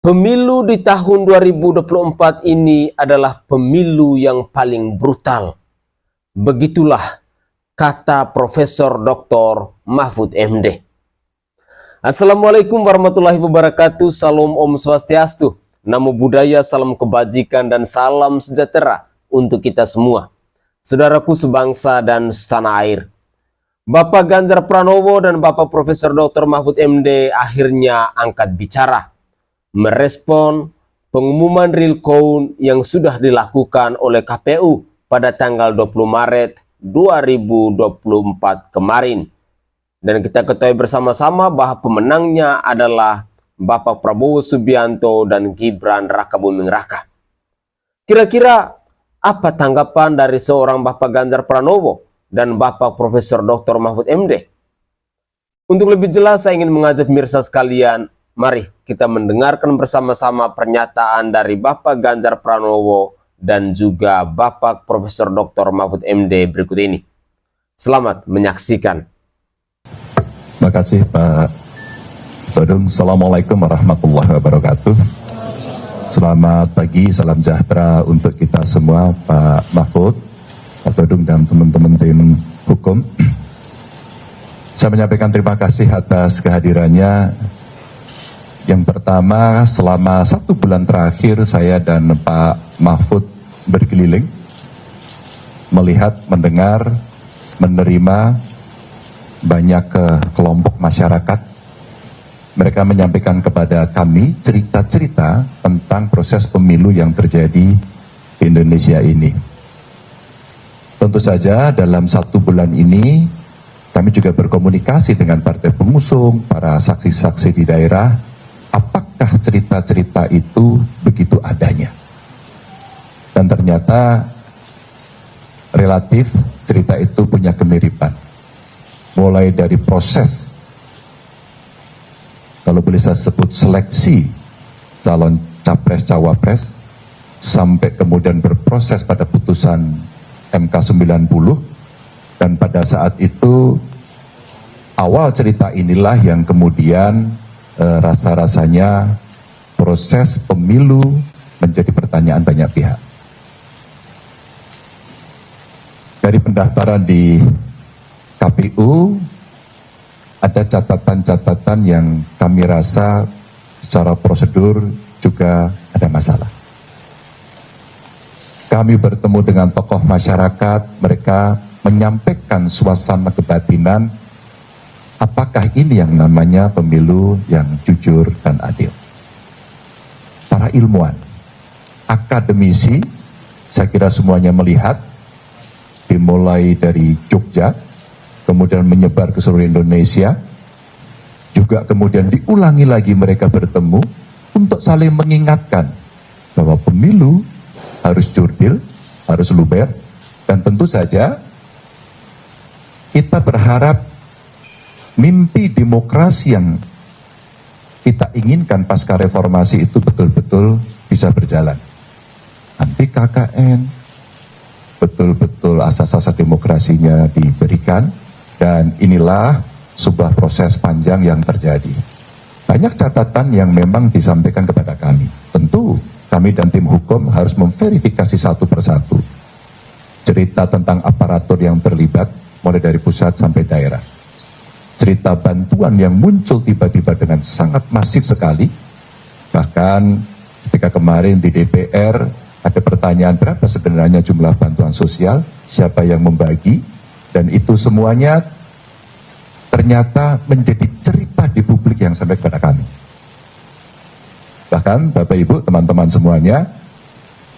Pemilu di tahun 2024 ini adalah pemilu yang paling brutal. Begitulah kata Profesor Dr. Mahfud MD. Assalamualaikum warahmatullahi wabarakatuh. Salam Om Swastiastu. Namo Buddhaya, salam kebajikan dan salam sejahtera untuk kita semua. Saudaraku sebangsa dan setanah air. Bapak Ganjar Pranowo dan Bapak Profesor Dr. Mahfud MD akhirnya angkat bicara merespon pengumuman real count yang sudah dilakukan oleh KPU pada tanggal 20 Maret 2024 kemarin. Dan kita ketahui bersama-sama bahwa pemenangnya adalah Bapak Prabowo Subianto dan Gibran Rakabuming Raka. Kira-kira apa tanggapan dari seorang Bapak Ganjar Pranowo dan Bapak Profesor Dr. Mahfud MD? Untuk lebih jelas saya ingin mengajak pemirsa sekalian, mari kita mendengarkan bersama-sama pernyataan dari Bapak Ganjar Pranowo dan juga Bapak Profesor Dr. Mahfud MD berikut ini. Selamat menyaksikan. Terima kasih Pak Todung. Assalamualaikum warahmatullahi wabarakatuh. Selamat pagi, salam sejahtera untuk kita semua, Pak Mahfud, Pak Todung dan teman-teman tim hukum. Saya menyampaikan terima kasih atas kehadirannya. Yang pertama, selama 1 bulan terakhir saya dan Pak Mahfud berkeliling, melihat, mendengar, menerima banyak kelompok masyarakat. Mereka menyampaikan kepada kami cerita-cerita tentang proses pemilu yang terjadi di Indonesia ini. Tentu saja dalam 1 bulan ini kami juga berkomunikasi dengan partai pengusung, para saksi-saksi di daerah. Apakah cerita-cerita itu begitu adanya? Dan ternyata relatif cerita itu punya kemiripan. Mulai dari proses, kalau boleh saya sebut seleksi calon capres-cawapres, sampai kemudian berproses pada putusan MK 90, dan pada saat itu awal cerita inilah yang kemudian rasa-rasanya proses pemilu menjadi pertanyaan banyak pihak. Dari pendaftaran di KPU, ada catatan-catatan yang kami rasa secara prosedur juga ada masalah. Kami bertemu dengan tokoh masyarakat, mereka menyampaikan suasana kebatinan. Apakah ini yang namanya pemilu yang jujur dan adil? Para ilmuwan, akademisi, saya kira semuanya melihat, dimulai dari Jogja, kemudian menyebar ke seluruh Indonesia, juga kemudian diulangi lagi mereka bertemu untuk saling mengingatkan bahwa pemilu harus jurdil, harus luber, dan tentu saja kita berharap mimpi demokrasi yang kita inginkan pasca reformasi itu betul-betul bisa berjalan. Anti KKN, betul-betul asas-asas demokrasinya diberikan, dan inilah sebuah proses panjang yang terjadi. Banyak catatan yang memang disampaikan kepada kami. Tentu kami dan tim hukum harus memverifikasi satu persatu cerita tentang aparatur yang terlibat, mulai dari pusat sampai daerah. Cerita bantuan yang muncul tiba-tiba dengan sangat masif sekali. Bahkan ketika kemarin di DPR ada pertanyaan berapa sebenarnya jumlah bantuan sosial, siapa yang membagi, dan itu semuanya ternyata menjadi cerita di publik yang sampai kepada kami. Bahkan Bapak Ibu, teman-teman semuanya,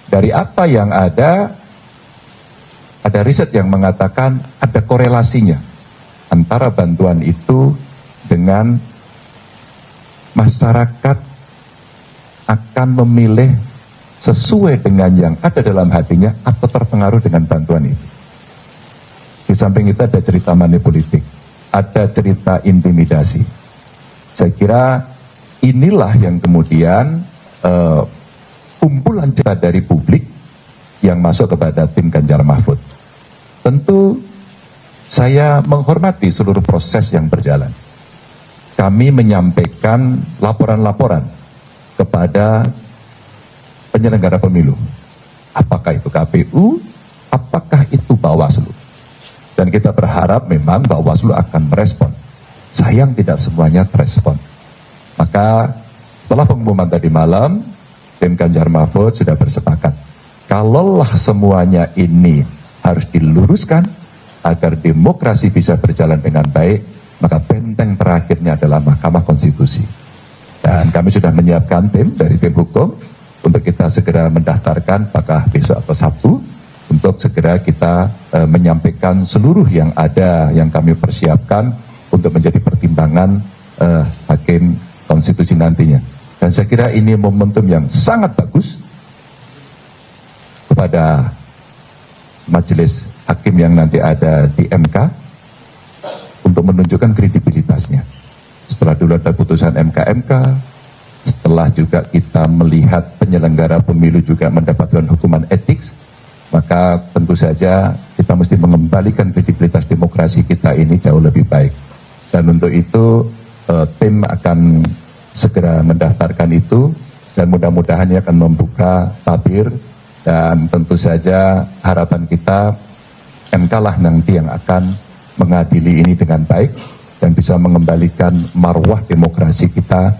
dari apa yang ada riset yang mengatakan ada korelasinya antara bantuan itu dengan masyarakat akan memilih sesuai dengan yang ada dalam hatinya atau terpengaruh dengan bantuan itu. Di samping itu ada cerita manipolitik, ada cerita intimidasi. Saya kira inilah yang kemudian kumpulan cerita dari publik yang masuk kepada tim Ganjar Mahfud. Tentu saya menghormati seluruh proses yang berjalan. Kami menyampaikan laporan-laporan kepada penyelenggara pemilu. Apakah itu KPU, apakah itu Bawaslu. Dan kita berharap memang Bawaslu akan merespon. Sayang tidak semuanya terespon. Maka setelah pengumuman tadi malam, tim Ganjar Mahfud sudah bersepakat. Kalaulah semuanya ini harus diluruskan agar demokrasi bisa berjalan dengan baik, maka benteng terakhirnya adalah Mahkamah Konstitusi. Dan kami sudah menyiapkan tim dari tim hukum untuk kita segera mendaftarkan apakah besok atau Sabtu, untuk segera kita menyampaikan seluruh yang ada yang kami persiapkan untuk menjadi pertimbangan hakim konstitusi nantinya. Dan saya kira ini momentum yang sangat bagus kepada majelis hakim yang nanti ada di MK untuk menunjukkan kredibilitasnya. Setelah dulu ada putusan MK, setelah juga kita melihat penyelenggara pemilu juga mendapatkan hukuman etik, maka tentu saja kita mesti mengembalikan kredibilitas demokrasi kita ini jauh lebih baik. Dan untuk itu tim akan segera mendaftarkan itu, dan mudah-mudahan ini akan membuka tabir, dan tentu saja harapan kita MK lah nanti yang akan mengadili ini dengan baik dan bisa mengembalikan marwah demokrasi kita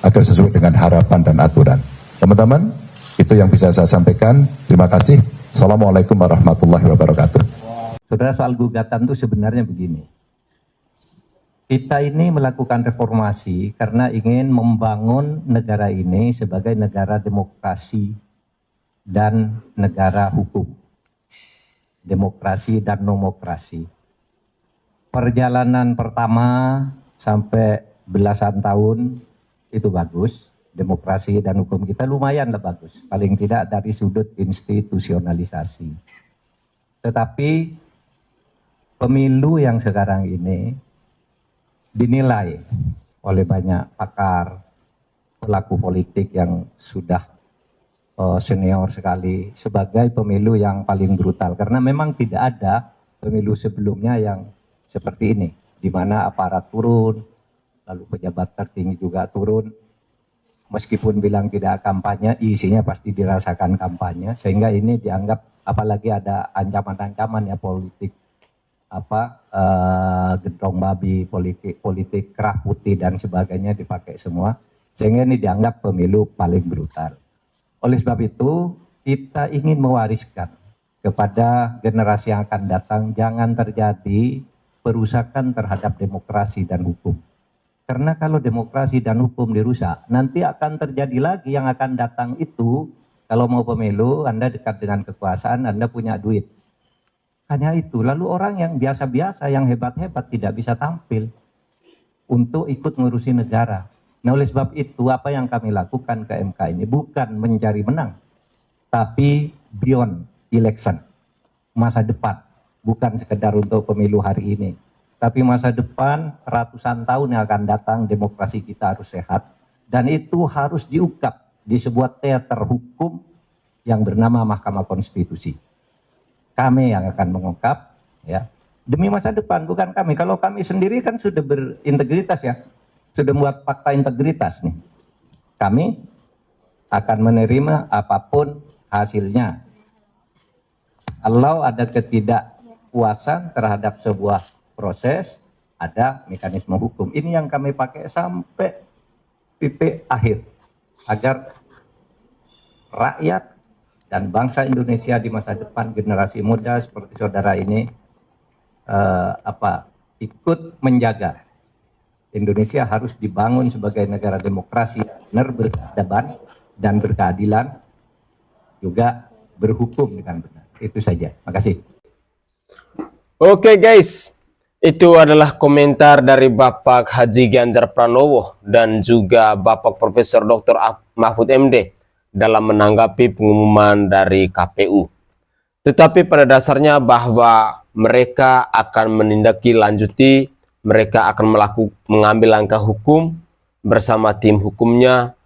agar sesuai dengan harapan dan aturan. Teman-teman, itu yang bisa saya sampaikan. Terima kasih. Assalamualaikum warahmatullahi wabarakatuh. Saudara, soal gugatan itu sebenarnya begini. Kita ini melakukan reformasi karena ingin membangun negara ini sebagai negara demokrasi dan negara hukum. Demokrasi dan nomokrasi. Perjalanan pertama sampai belasan tahun itu bagus. Demokrasi dan hukum kita lumayanlah bagus. Paling tidak dari sudut institusionalisasi. Tetapi pemilu yang sekarang ini dinilai oleh banyak pakar, pelaku politik yang sudah senior sekali sebagai pemilu yang paling brutal. Karena memang tidak ada pemilu sebelumnya yang seperti ini, di mana aparat turun, lalu pejabat tertinggi juga turun. Meskipun bilang tidak kampanye, isinya pasti dirasakan kampanye, sehingga ini dianggap, apalagi ada ancaman-ancaman ya politik, gendong babi, politik kerah putih dan sebagainya dipakai semua, sehingga ini dianggap pemilu paling brutal. Oleh sebab itu, kita ingin mewariskan kepada generasi yang akan datang, jangan terjadi perusakan terhadap demokrasi dan hukum. Karena kalau demokrasi dan hukum dirusak, nanti akan terjadi lagi yang akan datang itu, kalau mau pemilu, Anda dekat dengan kekuasaan, Anda punya duit. Hanya itu, lalu orang yang biasa-biasa, yang hebat-hebat tidak bisa tampil untuk ikut ngurusi negara. Nah, oleh sebab itu, apa yang kami lakukan ke MK ini bukan mencari menang, tapi beyond election, masa depan, bukan sekedar untuk pemilu hari ini. Tapi masa depan, ratusan tahun yang akan datang, demokrasi kita harus sehat. Dan itu harus diungkap di sebuah teater hukum yang bernama Mahkamah Konstitusi. Kami yang akan mengungkap, ya, demi masa depan, bukan kami. Kalau kami sendiri kan sudah berintegritas ya, sudah membuat fakta integritas nih. Kami akan menerima apapun hasilnya. Kalau ada ketidakpuasan terhadap sebuah proses, ada mekanisme hukum. Ini yang kami pakai sampai titik akhir, agar rakyat dan bangsa Indonesia di masa depan, generasi muda seperti saudara ini ikut menjaga Indonesia harus dibangun sebagai negara demokrasi, benar, berkeadaban dan berkeadilan, juga berhukum dengan benar. Itu saja. Makasih. Oke guys, itu adalah komentar dari Bapak Haji Ganjar Pranowo dan juga Bapak Profesor Dr. Mahfud MD dalam menanggapi pengumuman dari KPU. Tetapi pada dasarnya bahwa mereka akan menindaklanjuti, mereka akan mengambil langkah hukum bersama tim hukumnya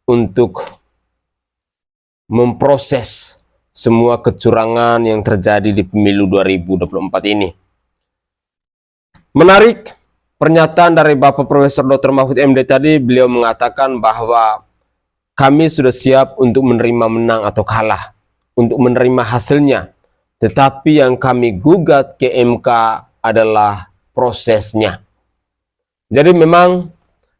untuk memproses semua kecurangan yang terjadi di pemilu 2024 ini. Menarik pernyataan dari Bapak Profesor Dr. Mahfud MD tadi, beliau mengatakan bahwa Kami sudah siap untuk menerima menang atau kalah, untuk menerima hasilnya. Tetapi yang kami gugat ke MK adalah prosesnya. Jadi memang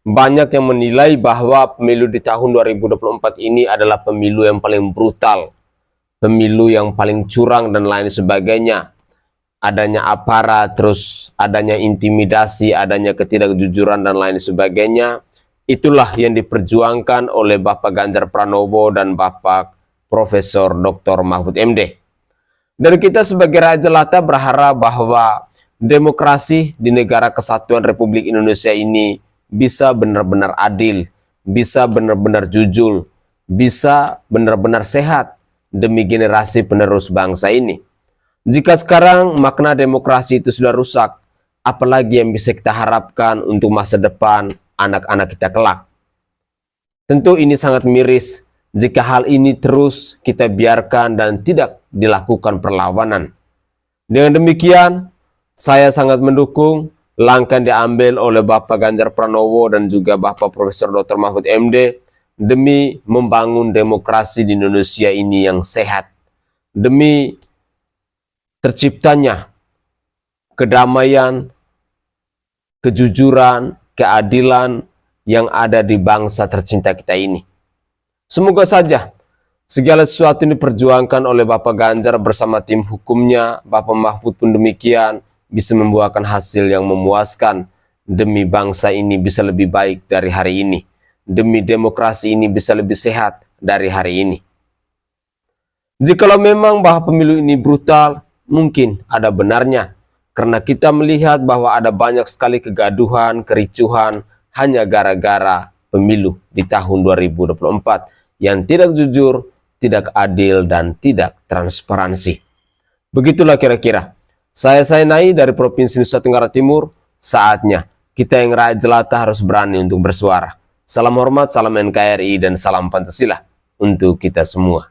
banyak yang menilai bahwa pemilu di tahun 2024 ini adalah pemilu yang paling brutal, pemilu yang paling curang dan lain sebagainya. Adanya aparat, terus adanya intimidasi, adanya ketidakjujuran dan lain sebagainya. Itulah yang diperjuangkan oleh Bapak Ganjar Pranowo dan Bapak Profesor Dr. Mahfud MD. Dan kita sebagai rakyat jelata berharap bahwa demokrasi di negara kesatuan Republik Indonesia ini bisa benar-benar adil, bisa benar-benar jujur, bisa benar-benar sehat demi generasi penerus bangsa ini. Jika sekarang makna demokrasi itu sudah rusak, apalagi yang bisa kita harapkan untuk masa depan anak-anak kita kelak. Tentu ini sangat miris jika hal ini terus kita biarkan dan tidak dilakukan perlawanan. Dengan demikian, saya sangat mendukung langkah yang diambil oleh Bapak Ganjar Pranowo dan juga Bapak Profesor Dr. Mahfud MD demi membangun demokrasi di Indonesia ini yang sehat, demi terciptanya kedamaian, kejujuran, keadilan yang ada di bangsa tercinta kita ini. Semoga saja segala sesuatu ini diperjuangkan oleh Bapak Ganjar bersama tim hukumnya, Bapak Mahfud pun demikian, bisa membuahkan hasil yang memuaskan demi bangsa ini bisa lebih baik dari hari ini, demi demokrasi ini bisa lebih sehat dari hari ini. Jikalau memang bahwa pemilu ini brutal, mungkin ada benarnya, karena kita melihat bahwa ada banyak sekali kegaduhan, kericuhan, hanya gara-gara pemilu di tahun 2024 yang tidak jujur, tidak adil, dan tidak transparansi. Begitulah kira-kira. Saya Nai dari Provinsi Nusa Tenggara Timur, saatnya kita yang rakyat jelata harus berani untuk bersuara. Salam hormat, salam NKRI, dan salam Pancasila untuk kita semua.